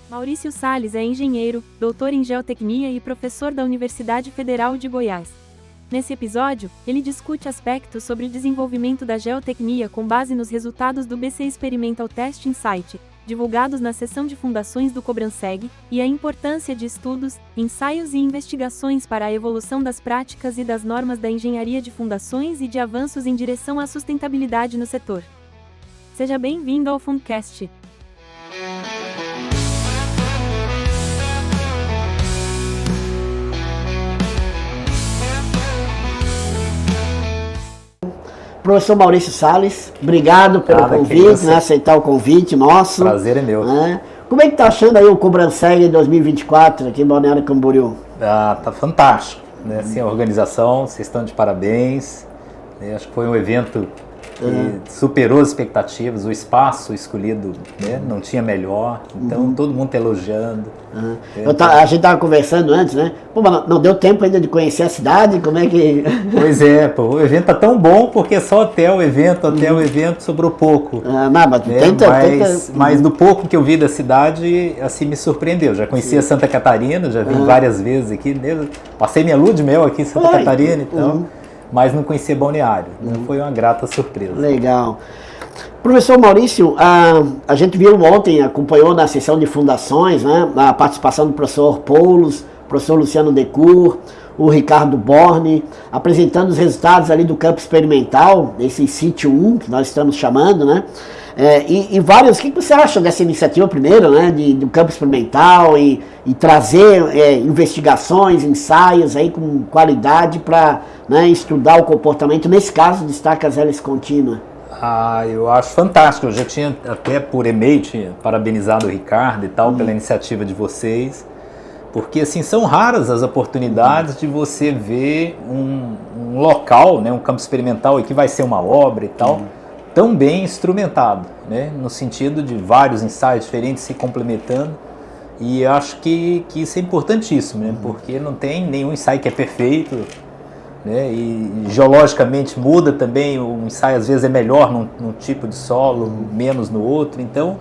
Maurício Salles é engenheiro, doutor em geotecnia e professor da Universidade Federal de Goiás. Nesse episódio, ele discute aspectos sobre o desenvolvimento da geotecnia com base nos resultados do BC Experimental Testing Site, divulgados na seção de fundações do Cobranseg, e a importância de estudos, ensaios e investigações para a evolução das práticas e das normas da engenharia de fundações e de avanços em direção à sustentabilidade no setor. Seja bem-vindo ao Fundcast. Professor Maurício Salles, obrigado pelo convite, aceitar o convite nosso. Prazer é meu. Como é que tá achando aí o Cobranseg 2024 aqui em Balneário Camboriú? Tá fantástico, né? Assim, a organização, vocês estão de parabéns. Acho que foi um evento que superou as expectativas, o espaço escolhido, né? Não tinha melhor, então todo mundo tá elogiando. A gente estava conversando antes, né? Pô, mas não deu tempo ainda de conhecer a cidade, como é que... Pois é, pô, o evento tá tão bom porque só até o evento sobrou pouco. Mas do pouco que eu vi da cidade, assim, me surpreendeu. Já conhecia Santa Catarina, já vim várias vezes aqui, passei minha lua de mel aqui em Santa Catarina, então... mas não conhecia Balneário. Foi uma grata surpresa. Legal. Professor Maurício, a gente viu ontem, acompanhou na sessão de fundações, né, a participação do professor Poulos, professor Luciano Decour, o Ricardo Borne, apresentando os resultados ali do campo experimental, esse sítio 1, que nós estamos chamando, né? E vários, o que você acha dessa iniciativa primeiro, né, do campo experimental e trazer investigações, ensaios aí com qualidade para, né, estudar o comportamento, nesse caso, de estacas hélice contínua? Eu acho fantástico. Eu já tinha até por e-mail parabenizado o Ricardo e tal pela iniciativa de vocês, porque assim são raras as oportunidades de você ver um local, né, um campo experimental que vai ser uma obra e tal, tão bem instrumentado, né, no sentido de vários ensaios diferentes se complementando, e eu acho que isso é importantíssimo, né, porque não tem nenhum ensaio que é perfeito, né, e geologicamente muda também, o ensaio às vezes é melhor num tipo de solo, menos no outro, então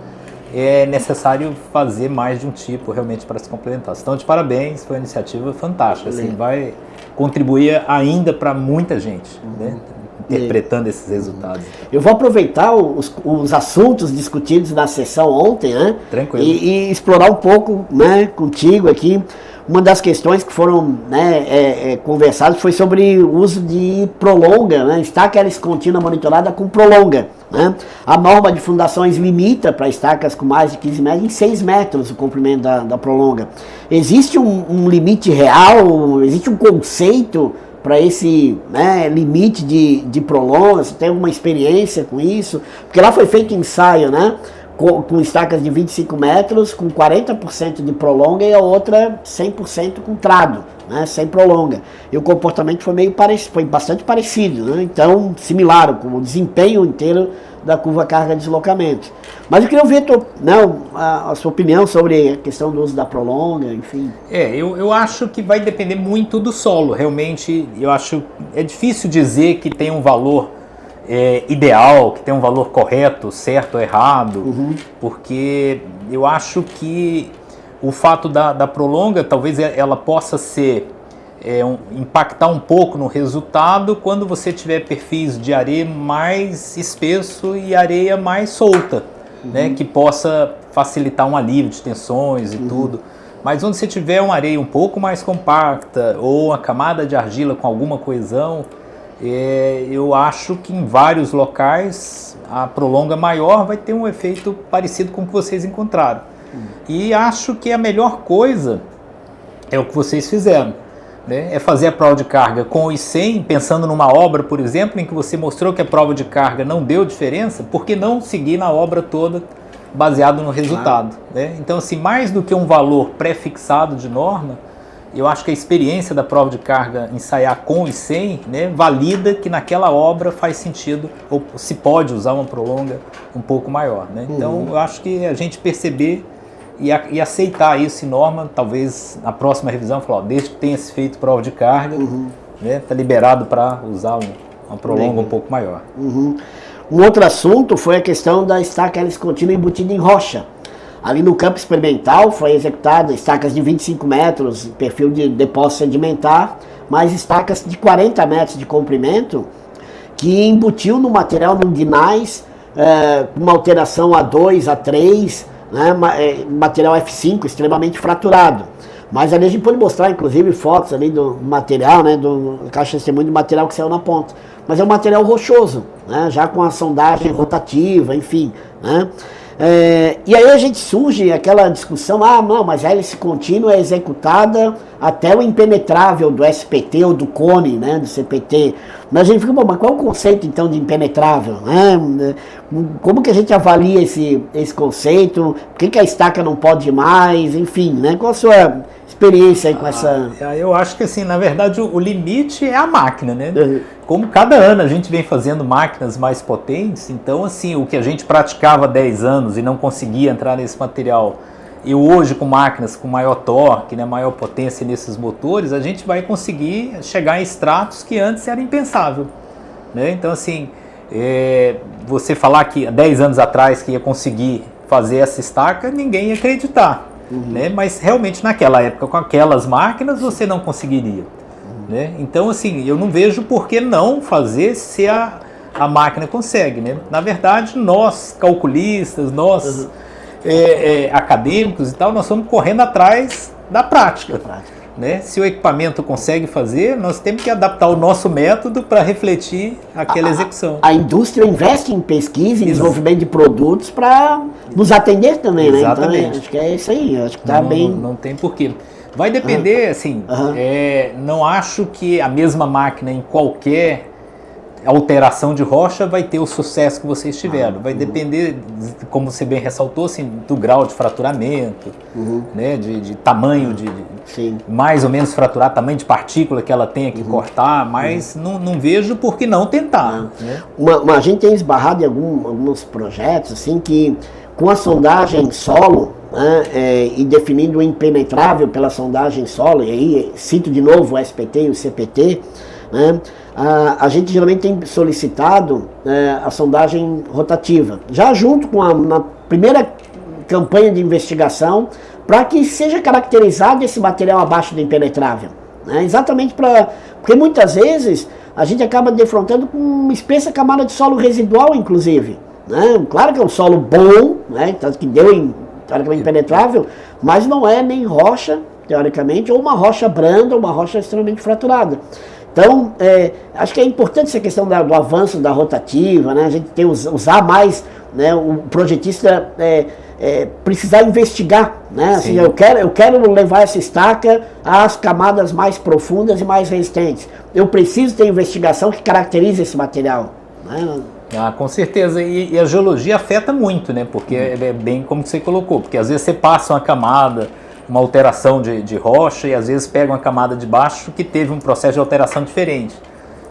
é necessário fazer mais de um tipo realmente para se complementar. Então, de parabéns, foi uma iniciativa fantástica, assim, vai contribuir ainda para muita gente, né, interpretando esses resultados. Eu vou aproveitar os assuntos discutidos na sessão ontem, né? Tranquilo. E explorar um pouco, né, contigo aqui. Uma das questões que foram, né, conversadas foi sobre o uso de prolonga, né? Estaca hélice contínua monitorada com prolonga, né? A norma de fundações limita para estacas com mais de 15 metros em 6 metros o comprimento da prolonga. Existe um limite real? Existe um conceito para esse, né, limite de prolonga? Você tem alguma experiência com isso? Porque lá foi feito ensaio, né, com estacas de 25 metros, com 40% de prolonga e a outra 100% com trado, né, sem prolonga. E o comportamento foi bastante parecido, né, então similar, com o desempenho inteiro da curva carga-deslocamento. Mas eu queria ouvir a sua opinião sobre a questão do uso da prolonga, enfim. Eu acho que vai depender muito do solo, realmente. Eu acho é difícil dizer que tem um valor ideal, que tem um valor correto, certo ou errado, porque eu acho que o fato da prolonga, talvez ela possa ser impactar um pouco no resultado quando você tiver perfis de areia mais espesso e areia mais solta, né, que possa facilitar um alívio de tensões e tudo. Mas onde você tiver uma areia um pouco mais compacta ou uma camada de argila com alguma coesão, eu acho que em vários locais a prolonga maior vai ter um efeito parecido com o que vocês encontraram. E acho que a melhor coisa é o que vocês fizeram, né? É fazer a prova de carga com o I100, pensando numa obra, por exemplo, em que você mostrou que a prova de carga não deu diferença, por que não seguir na obra toda baseado no resultado? Né? Então, assim, mais do que um valor pré-fixado de norma, eu acho que a experiência da prova de carga ensaiar com o I100, né, valida que naquela obra faz sentido, ou se pode usar uma prolonga um pouco maior. Né? Então, eu acho que a gente perceber e aceitar isso em norma, talvez na próxima revisão, falar, desde que tenha se feito prova de carga, né, tá liberado para usar uma prolonga um pouco maior. Um outro assunto foi a questão da estaca hélice contínua embutida em rocha. Ali no campo experimental foi executada estacas de 25 metros, perfil de depósito sedimentar, mais estacas de 40 metros de comprimento, que embutiu no material, num gneiss, uma alteração A2, A3, né, material F5 extremamente fraturado. Mas ali a gente pode mostrar, inclusive, fotos ali do material, né, do caixa de testemunho do material que saiu na ponta. Mas é um material rochoso, né, já com a sondagem rotativa, enfim, né. E aí a gente surge aquela discussão, não, mas a hélice contínua é executada até o impenetrável do SPT ou do cone, né, do CPT. Mas a gente fica, mas qual é o conceito então de impenetrável? Né? Como que a gente avalia esse conceito? Por que a estaca não pode ir mais? Enfim, né? Qual a sua experiência aí com essa... Eu acho que assim, na verdade o limite é a máquina, né? Como cada ano a gente vem fazendo máquinas mais potentes, então assim, o que a gente praticava há 10 anos e não conseguia entrar nesse material, e hoje com máquinas com maior torque, né, maior potência nesses motores, a gente vai conseguir chegar em estratos que antes era impensável, né? Então assim, você falar que há 10 anos atrás que ia conseguir fazer essa estaca, ninguém ia acreditar, né? Mas realmente naquela época, com aquelas máquinas, você não conseguiria. Né? Então assim, eu não vejo por que não fazer se a máquina consegue, né? Na verdade, nós calculistas, nós acadêmicos e tal, nós estamos correndo atrás da prática, né? Se o equipamento consegue fazer, nós temos que adaptar o nosso método para refletir aquela execução. A indústria investe em pesquisa e desenvolvimento de produtos para nos atender também, né? Exatamente. Então, acho que é isso aí, acho que está bem... Não tem porquê. Vai depender, assim, não acho que a mesma máquina em qualquer alteração de rocha vai ter o sucesso que vocês tiveram. Vai depender, como você bem ressaltou, assim, do grau de fraturamento, né, de tamanho, de mais ou menos fraturar, tamanho de partícula que ela tenha que cortar, mas não vejo por que não tentar. Né? A gente tem esbarrado em alguns projetos, assim, que com a sondagem solo, né, e definindo o impenetrável pela sondagem solo, e aí cito de novo o SPT e o CPT, né, a gente geralmente tem solicitado a sondagem rotativa, já junto com na primeira campanha de investigação, para que seja caracterizado esse material abaixo do impenetrável, né, exatamente porque muitas vezes a gente acaba defrontando com uma espessa camada de solo residual, inclusive, né, claro que é um solo bom, né, tanto que deu teoricamente impenetrável, mas não é nem rocha, teoricamente, ou uma rocha branda, ou uma rocha extremamente fraturada. Então, acho que é importante essa questão do avanço da rotativa, né? A gente usar mais, né, o projetista precisar investigar, né? Assim, eu quero levar essa estaca às camadas mais profundas e mais resistentes. Eu preciso ter investigação que caracterize esse material, né? Com certeza, e a geologia afeta muito, né? Porque é bem como você colocou, porque às vezes você passa uma camada, uma alteração de rocha, e às vezes pega uma camada de baixo que teve um processo de alteração diferente,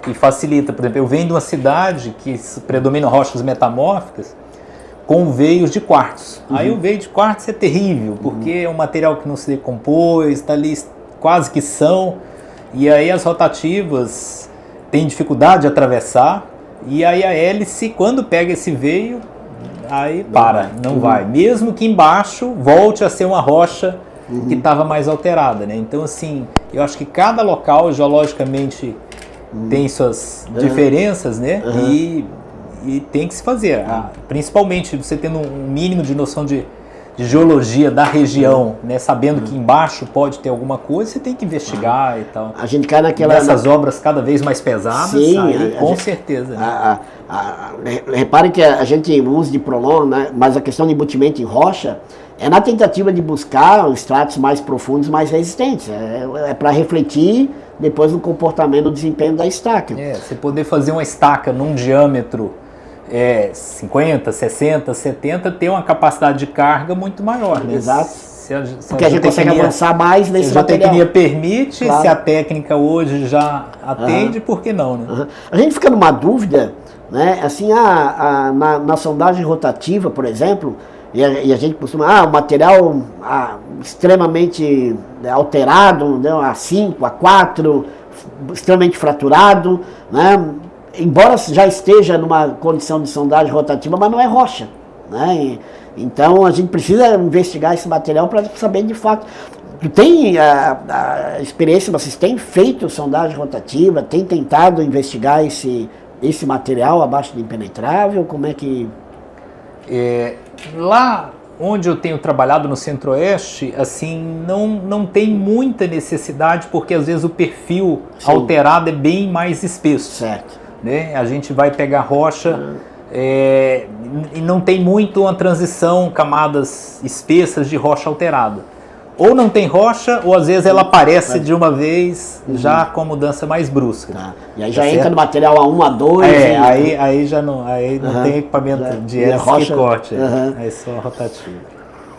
e facilita. Por exemplo, eu venho de uma cidade que predomina rochas metamórficas com veios de quartzo. Aí o veio de quartzo é terrível, porque é um material que não se decompôs, está ali quase que são, e aí as rotativas têm dificuldade de atravessar, e aí a hélice, quando pega esse veio, aí não vai. Mesmo que embaixo volte a ser uma rocha que estava mais alterada, né? Então, assim, eu acho que cada local geologicamente tem suas diferenças, né? E tem que se fazer. Principalmente você tendo um mínimo de noção de geologia da região, né? Sabendo que embaixo pode ter alguma coisa, você tem que investigar e tal. A gente cai nessas obras cada vez mais pesadas, com certeza. Né? Repare que a gente usa de prolong, né? Mas a questão de embutimento em rocha é na tentativa de buscar os estratos mais profundos, mais resistentes. É para refletir depois no comportamento, no desempenho da estaca. Você poder fazer uma estaca num diâmetro 50, 60, 70, ter uma capacidade de carga muito maior, né? Exato. Porque a gente consegue avançar mais nesse material. Se a tecnia permite, claro. Se a técnica hoje já atende, por que não, né? A gente fica numa dúvida, né? Assim, na sondagem rotativa, por exemplo, e a gente costuma, o material extremamente alterado, né? A5, A4, extremamente fraturado, né? Embora já esteja numa condição de sondagem rotativa, mas não é rocha, né? Então a gente precisa investigar esse material para saber de fato. Tu tem a experiência, vocês têm feito sondagem rotativa, tem tentado investigar esse material abaixo de impenetrável? Como é que... Lá onde eu tenho trabalhado no Centro-Oeste, assim, não tem muita necessidade, porque às vezes o perfil alterado é bem mais espesso. Certo. Né? A gente vai pegar rocha e não tem muito uma transição, camadas espessas de rocha alterada. Ou não tem rocha, ou às vezes ela aparece de uma vez, já com a mudança mais brusca. Tá. E aí já entra no material A1, A2. Aí já não, não tem equipamento de hélice que corte, aí só rotativo.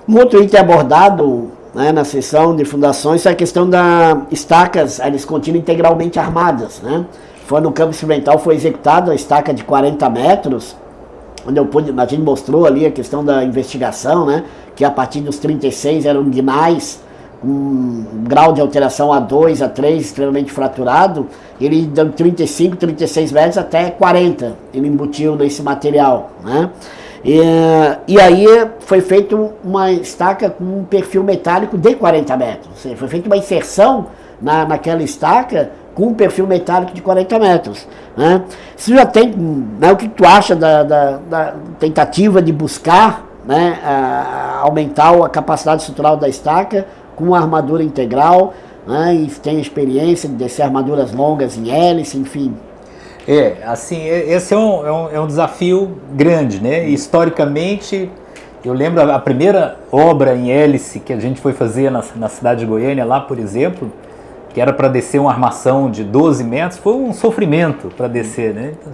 Um outro item abordado, né, na sessão de fundações é a questão das estacas hélice contínua integralmente armadas. Né? Foi no campo experimental, foi executada a estaca de 40 metros, onde a gente mostrou ali a questão da investigação, né, que a partir dos 36 eram guinais, com um grau de alteração A2, A3 extremamente fraturado, ele de 35, 36 metros até 40, ele embutiu nesse material. Né? E aí foi feita uma estaca com um perfil metálico de 40 metros, ou seja, foi feita uma inserção naquela estaca com um perfil metálico de 40 metros. Né? Você já tem, né, o que tu acha da tentativa de buscar, né, aumentar a capacidade estrutural da estaca com uma armadura integral, né, e tem experiência de descer armaduras longas em hélice, enfim. Assim, esse é um desafio grande, né? Historicamente, eu lembro a primeira obra em hélice que a gente foi fazer na cidade de Goiânia, lá, por exemplo, que era para descer uma armação de 12 metros, foi um sofrimento para descer, né? Então,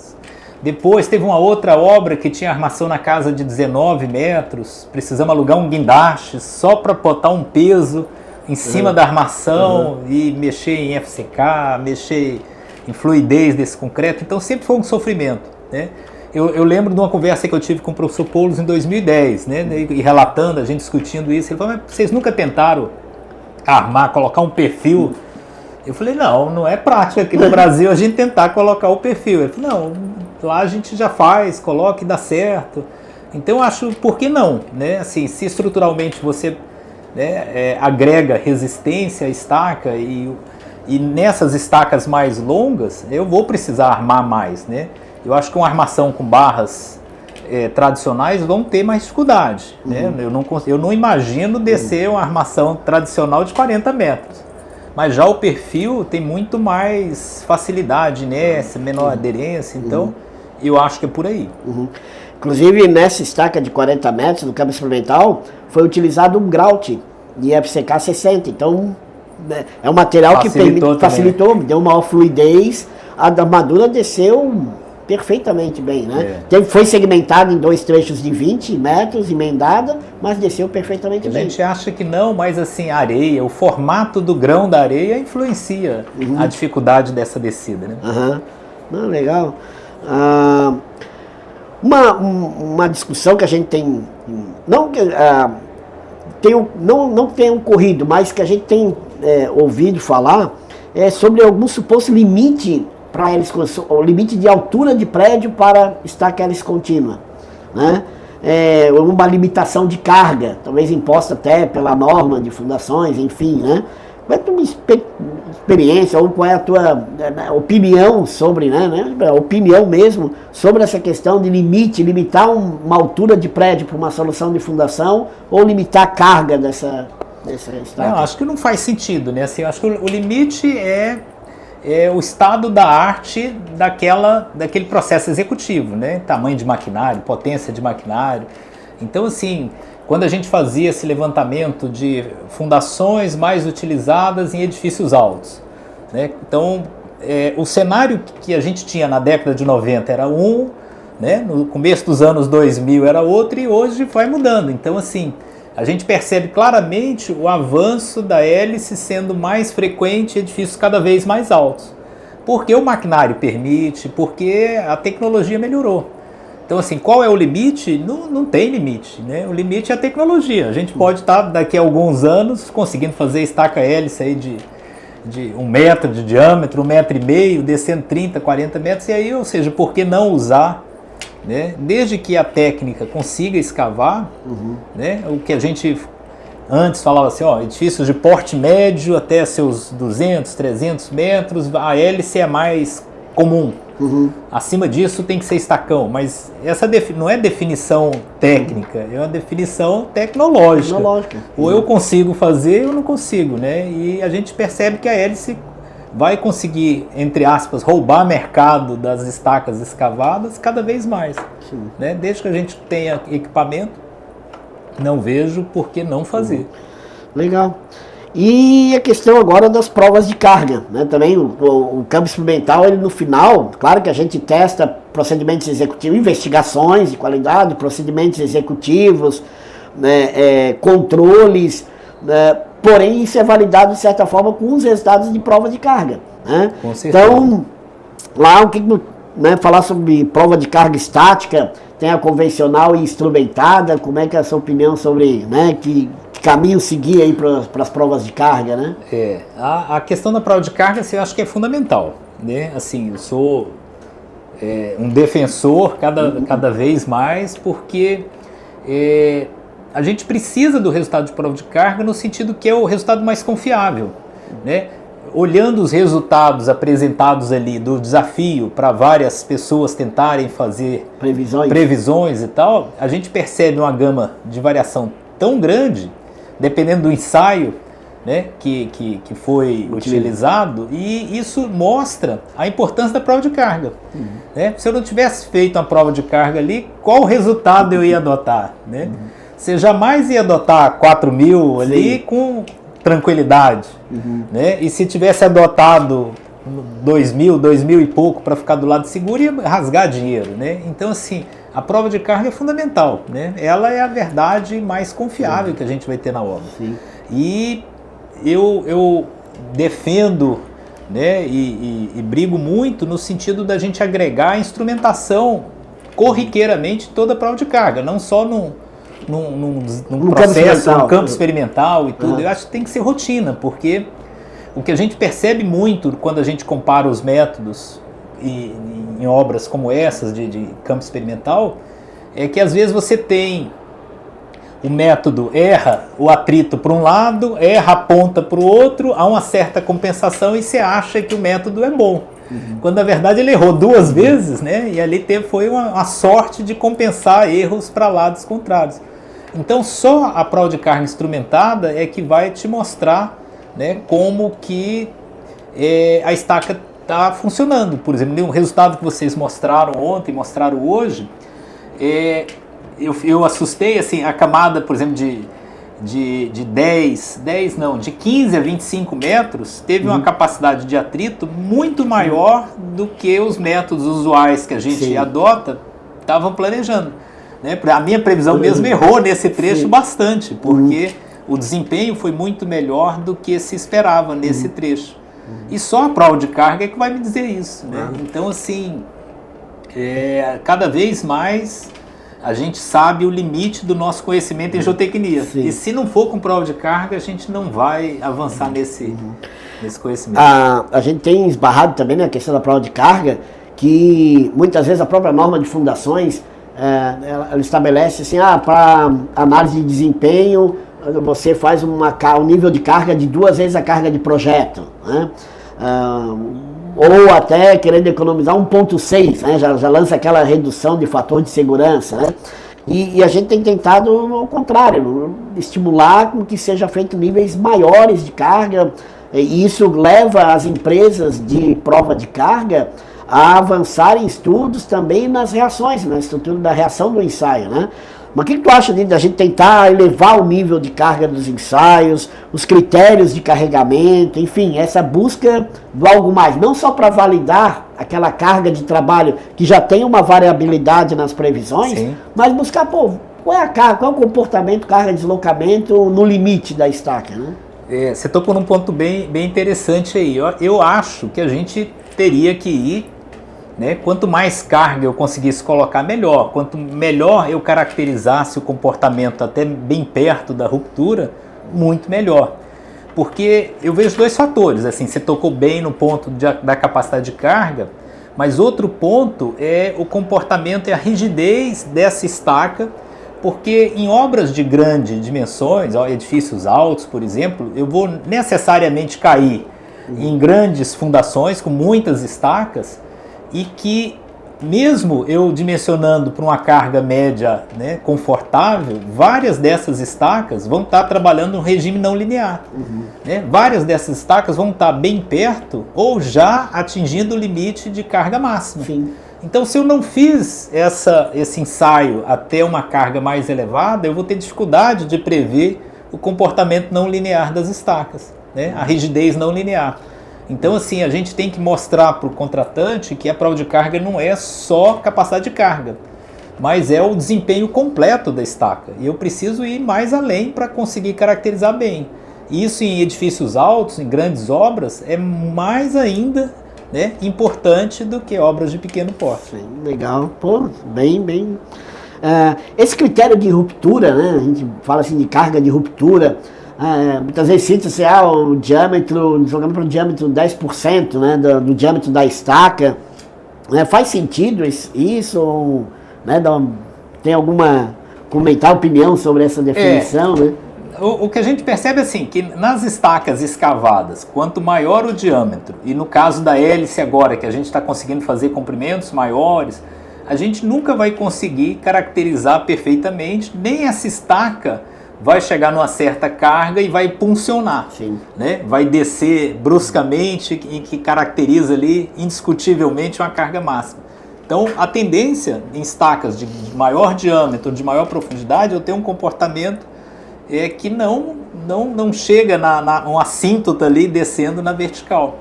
depois teve uma outra obra que tinha armação na casa de 19 metros, precisamos alugar um guindaste só para botar um peso em cima da armação e mexer em FCK, mexer em fluidez desse concreto, então sempre foi um sofrimento. Né? Eu lembro de uma conversa que eu tive com o professor Poulos em 2010, né? E relatando, a gente discutindo isso, ele falou, mas vocês nunca tentaram armar, colocar um perfil? Eu falei, não é prática aqui no Brasil a gente tentar colocar o perfil. Ele falou, não, lá a gente já faz, coloca e dá certo. Então eu acho, por que não? Né? Assim, se estruturalmente você, né, agrega resistência à estaca e nessas estacas mais longas, eu vou precisar armar mais. Né? Eu acho que uma armação com barras tradicionais vão ter mais dificuldade. Né? Eu não imagino descer uma armação tradicional de 40 metros. Mas já o perfil tem muito mais facilidade, inércia, menor aderência, então eu acho que é por aí. Inclusive, nessa estaca de 40 metros, no campo experimental, foi utilizado um grout de FCK 60, então é um material que facilitou, deu maior fluidez, a armadura desceu perfeitamente bem, né? Foi segmentada em 2 trechos de 20 metros, emendada, mas desceu perfeitamente bem. A gente acha que não, mas assim, a areia, o formato do grão da areia influencia a dificuldade dessa descida, né? Não, legal. Uma discussão que a gente tem, não tem ocorrido, mas que a gente tem ouvido falar, é sobre algum suposto limite para hélice, o limite de altura de prédio para estaca hélice contínua, né? Uma limitação de carga, talvez imposta até pela norma de fundações, enfim, né? Qual é a tua experiência, ou qual é a tua opinião sobre, né, opinião mesmo, sobre essa questão de limitar uma altura de prédio para uma solução de fundação, ou limitar a carga dessa estaca? Não, acho que não faz sentido, né? Assim, acho que o limite é o estado da arte daquele processo executivo, né? Tamanho de maquinário, potência de maquinário. Então, assim, quando a gente fazia esse levantamento de fundações mais utilizadas em edifícios altos, né? Então, o cenário que a gente tinha na década de 90 era um, né? No começo dos anos 2000 era outro, e hoje vai mudando. Então, assim, a gente percebe claramente o avanço da hélice sendo mais frequente em edifícios cada vez mais altos. Porque o maquinário permite, porque a tecnologia melhorou. Então, assim, qual é o limite? Não tem limite, né? O limite é a tecnologia. A gente pode estar, daqui a alguns anos, conseguindo fazer estaca hélice aí de 1 metro de diâmetro, 1,5 metro, descendo 30, 40 metros, e aí, ou seja, por que não usar né? Desde que a técnica consiga escavar, né? O que a gente antes falava assim, ó, edifícios de porte médio até seus 200, 300 metros, a hélice é mais comum. Acima disso tem que ser estacão, mas essa não é definição técnica, é uma definição tecnológica. Ou eu consigo fazer ou não consigo, né? E a gente percebe que a hélice vai conseguir, entre aspas, roubar mercado das estacas escavadas cada vez mais. Né? Desde que a gente tenha equipamento, não vejo por que não fazer. Legal. E a questão agora das provas de carga, né? Também o campo experimental, ele no final, claro que a gente testa procedimentos executivos, investigações de qualidade, procedimentos executivos, né? Controles, né? Porém isso é validado de certa forma com os resultados de prova de carga, né? Com certeza. Então, lá o que, né, falar sobre prova de carga estática, tem a convencional e instrumentada, como é que é a sua opinião sobre, né, que caminho seguir aí para as provas de carga, né? A questão da prova de carga, assim, eu acho que é fundamental, né? Assim, eu sou um defensor cada vez mais, porque a gente precisa do resultado de prova de carga no sentido que é o resultado mais confiável, né? Olhando os resultados apresentados ali do desafio para várias pessoas tentarem fazer previsões e tal, a gente percebe uma gama de variação tão grande, dependendo do ensaio, né, que foi utilizado, e isso mostra a importância da prova de carga. Né? Se eu não tivesse feito uma prova de carga ali, qual resultado eu ia adotar? Né? Você jamais ia adotar 4.000 ali com tranquilidade. Né? E se tivesse adotado 2.000 e pouco para ficar do lado seguro, ia rasgar dinheiro. Né? Então, assim, a prova de carga é fundamental, né? Ela é a verdade mais confiável que a gente vai ter na obra. E eu defendo, né, e brigo muito no sentido da gente agregar a instrumentação corriqueiramente toda a prova de carga, não só num processo, num campo experimental e tudo. Eu acho que tem que ser rotina, porque o que a gente percebe muito quando a gente compara os métodos em obras como essas de campo experimental, é que às vezes você tem o método erra o atrito para um lado, erra a ponta para o outro, há uma certa compensação e você acha que o método é bom. Quando na verdade ele errou 2 vezes, né? E ali foi uma sorte de compensar erros para lados contrários. Então só a prova de carga instrumentada é que vai te mostrar, né, como que a estaca está funcionando. Por exemplo, um resultado que vocês mostraram ontem, mostraram hoje, eu assustei, assim, a camada, por exemplo, de 15 a 25 metros, teve uma capacidade de atrito muito maior do que os métodos usuais que a gente adota estavam planejando. Né? A minha previsão mesmo errou nesse trecho bastante, porque o desempenho foi muito melhor do que se esperava nesse trecho. E só a prova de carga é que vai me dizer isso. Né? Então, assim, cada vez mais a gente sabe o limite do nosso conhecimento em geotecnia. E se não for com prova de carga, a gente não vai avançar nesse conhecimento. A gente tem esbarrado também na questão da prova de carga, que muitas vezes a própria norma de fundações, ela estabelece assim, para análise de desempenho, você faz um nível de carga de 2 vezes a carga de projeto, né? Ou até querendo economizar 1,6, né? já lança aquela redução de fator de segurança, né? E a gente tem tentado ao contrário, estimular com que seja feito níveis maiores de carga, e isso leva as empresas de prova de carga a avançar em estudos também nas reações, na estrutura da reação do ensaio, né? Mas o que tu acha da gente tentar elevar o nível de carga dos ensaios, os critérios de carregamento, enfim, essa busca do algo mais, não só para validar aquela carga de trabalho que já tem uma variabilidade nas previsões, mas buscar, qual é a carga, qual é o comportamento, carga, deslocamento no limite da estaca, né? Você tocou num ponto bem interessante aí. Eu acho que a gente teria que ir, né, quanto mais carga eu conseguisse colocar, melhor. Quanto melhor eu caracterizasse o comportamento até bem perto da ruptura, muito melhor. Porque eu vejo 2 fatores. Assim, você tocou bem no ponto da capacidade de carga, Mas outro ponto é o comportamento e a rigidez dessa estaca, porque em obras de grandes dimensões, edifícios altos, por exemplo, eu vou necessariamente cair em grandes fundações com muitas estacas e que, mesmo eu dimensionando para uma carga média, né, confortável, várias dessas estacas vão estar trabalhando no regime não linear. Né? Várias dessas estacas vão estar bem perto ou já atingindo o limite de carga máxima. Sim. Então, se eu não fiz esse ensaio até uma carga mais elevada, eu vou ter dificuldade de prever o comportamento não linear das estacas, né? A rigidez não linear. Então, assim, a gente tem que mostrar para o contratante que a prova de carga não é só capacidade de carga, mas é o desempenho completo da estaca. E eu preciso ir mais além para conseguir caracterizar bem. Isso em edifícios altos, em grandes obras, é mais ainda, né, importante do que obras de pequeno porte. Sim, legal. Pô, bem. Esse critério de ruptura, né? A gente fala assim de carga de ruptura. Muitas vezes cita-se o diâmetro, jogando para o diâmetro 10%, né, do diâmetro da estaca. Faz sentido isso? Ou, né, tem alguma opinião sobre essa definição? Né? O que a gente percebe é assim, que nas estacas escavadas, quanto maior o diâmetro, e no caso da hélice agora, que a gente está conseguindo fazer comprimentos maiores, a gente nunca vai conseguir caracterizar perfeitamente, nem essa estaca vai chegar numa certa carga e vai puncionar, né? Vai descer bruscamente e que caracteriza ali indiscutivelmente uma carga máxima. Então, a tendência em estacas de maior diâmetro, de maior profundidade, eu tenho um comportamento que não chega um assíntota ali descendo na vertical.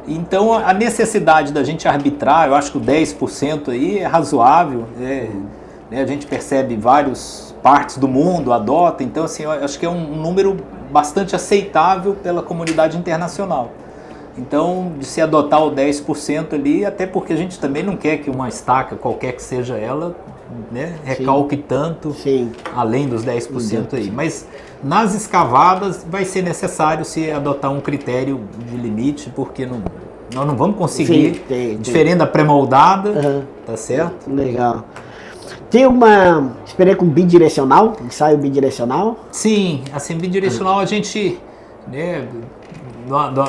Então, a necessidade da gente arbitrar, eu acho que o 10% aí é razoável, né? A gente percebe várias partes do mundo adotam, então assim, eu acho que é um número bastante aceitável pela comunidade internacional. Então, de se adotar o 10% ali, até porque a gente também não quer que uma estaca, qualquer que seja ela, né, recalque tanto, além dos 10% aí. Mas nas escavadas vai ser necessário se adotar um critério de limite, porque nós não vamos conseguir, diferente da pré-moldada, tá certo? Legal. Tem uma experiência com bidirecional, ensaio bidirecional? Sim, assim, bidirecional a gente, né,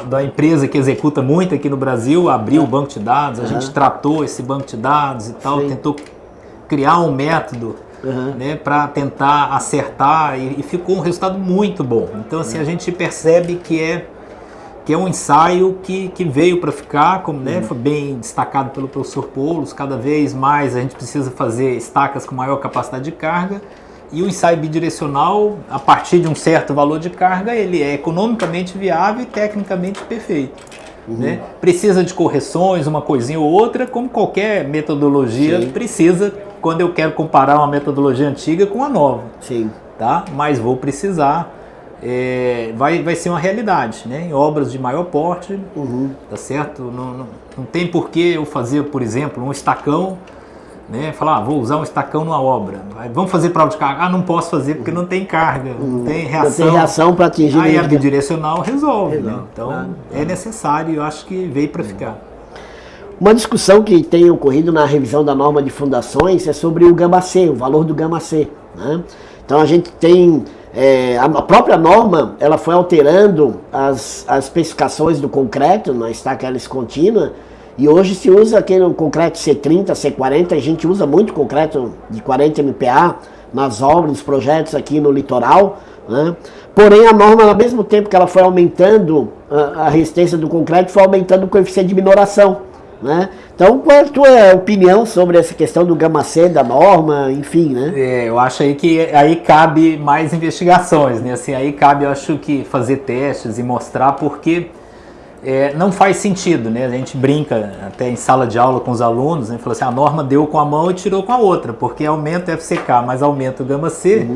da empresa que executa muito aqui no Brasil, abriu o banco de dados, a gente tratou esse banco de dados e tal, tentou criar um método, né, para tentar acertar e ficou um resultado muito bom. Então, assim, a gente percebe que é um ensaio que veio para ficar, como, né, foi bem destacado pelo professor Poulos. Cada vez mais a gente precisa fazer estacas com maior capacidade de carga, e o ensaio bidirecional, a partir de um certo valor de carga, ele é economicamente viável e tecnicamente perfeito. Né? Precisa de correções, uma coisinha ou outra, como qualquer metodologia precisa, quando eu quero comparar uma metodologia antiga com a nova. Tá? Mas vou precisar. Vai ser uma realidade, né? Em obras de maior porte, tá certo? Não tem por que eu fazer, por exemplo, um estacão, né? Falar, vou usar um estacão numa obra, vamos fazer prova de carga. Não posso fazer porque não tem carga, não tem reação. Não tem reação para atingir. Aí a bidirecional resolve. Né? Então é necessário, eu acho que veio para ficar. Uma discussão que tem ocorrido na revisão da norma de fundações é sobre o gama-C, o valor do gama-C, né? Então a gente tem a própria norma, ela foi alterando as especificações do concreto na estaca hélice contínua, e hoje se usa aquele concreto C30, C40, a gente usa muito concreto de 40 MPa nas obras, nos projetos aqui no litoral, né? Porém a norma, ao mesmo tempo que ela foi aumentando a resistência do concreto, foi aumentando o coeficiente de minoração, né? Então, qual é a tua opinião sobre essa questão do gama-C, da norma, enfim, né? Eu acho aí que aí cabe mais investigações, né? Assim, aí cabe, eu acho que fazer testes e mostrar, porque não faz sentido, né? A gente brinca até em sala de aula com os alunos, né? Fala assim, a norma deu com a mão e tirou com a outra, porque aumenta o FCK, mas aumenta o gama-C,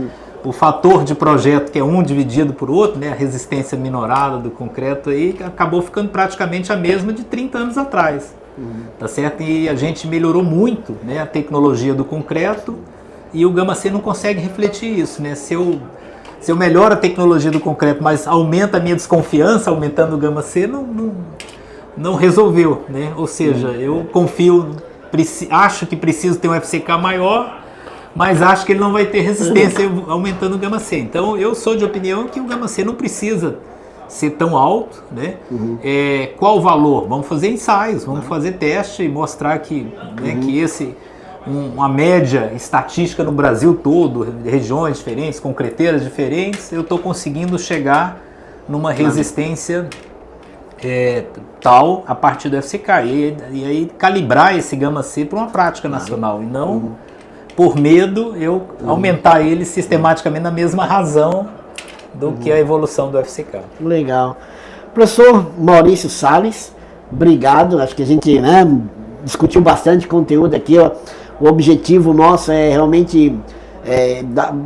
o fator de projeto, que é um dividido por outro, né? A resistência minorada do concreto aí, acabou ficando praticamente a mesma de 30 anos atrás. Tá certo? E a gente melhorou muito, né, a tecnologia do concreto, e o gama-C não consegue refletir isso, né? Se eu melhoro a tecnologia do concreto, mas aumenta a minha desconfiança aumentando o gama-C, não resolveu, né? Ou seja, eu confio, acho que preciso ter um FCK maior, mas acho que ele não vai ter resistência aumentando o gama C. Então eu sou de opinião que o gama C não precisa ser tão alto, né? Qual o valor? Vamos fazer ensaios, vamos fazer teste e mostrar que, né, que uma média estatística no Brasil todo, regiões diferentes, concreteiras diferentes, eu estou conseguindo chegar numa resistência tal a partir do FCK. E aí calibrar esse gama C para uma prática nacional e não por medo eu aumentar ele sistematicamente na mesma razão do que a evolução do FCK. Legal. Professor Maurício Salles, obrigado. Acho que a gente, né, discutiu bastante conteúdo aqui. Ó. O objetivo nosso é realmente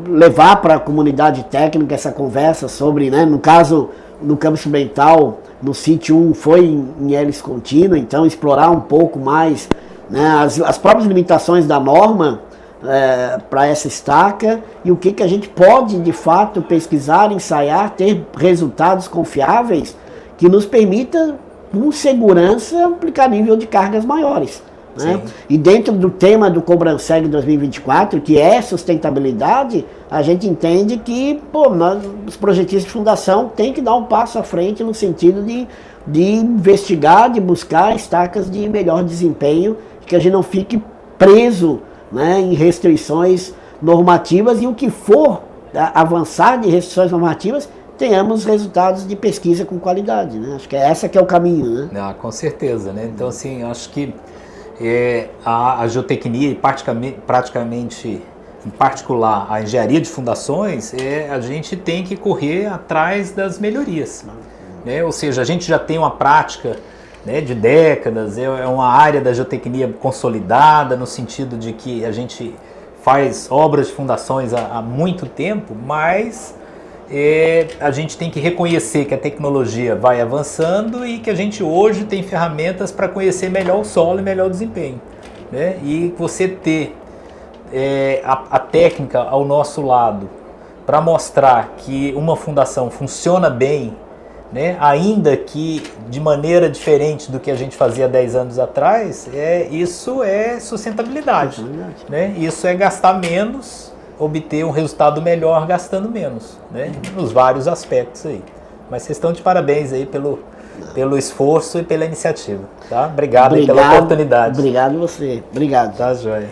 levar para a comunidade técnica essa conversa sobre, né, no caso, no campus experimental, no sítio 1 foi em hélice contínua, então explorar um pouco mais, né, as próprias limitações da norma para essa estaca e o que a gente pode de fato pesquisar, ensaiar, ter resultados confiáveis que nos permita com segurança aplicar nível de cargas maiores, né? E dentro do tema do Cobranseg 2024, que é sustentabilidade, a gente entende que os projetistas de fundação têm que dar um passo à frente no sentido de investigar, de buscar estacas de melhor desempenho, que a gente não fique preso, né, em restrições normativas e o que for avançar de restrições normativas, tenhamos resultados de pesquisa com qualidade, né? Acho que essa que é o caminho, né? Com certeza, né? Então, assim, acho que a geotecnia e praticamente, em particular, a engenharia de fundações, a gente tem que correr atrás das melhorias, né? Ou seja, a gente já tem uma prática, né, de décadas, é uma área da geotecnia consolidada, no sentido de que a gente faz obras de fundações há muito tempo, mas a gente tem que reconhecer que a tecnologia vai avançando e que a gente hoje tem ferramentas para conhecer melhor o solo e melhor o desempenho, né? E você ter a técnica ao nosso lado para mostrar que uma fundação funciona bem, né, ainda que de maneira diferente do que a gente fazia 10 anos atrás, isso é sustentabilidade, né? Isso é gastar menos, obter um resultado melhor gastando menos, né? Nos vários aspectos aí. Mas vocês estão de parabéns aí pelo esforço e pela iniciativa, tá? Obrigado pela oportunidade. Obrigado você. Obrigado. Tá, joia.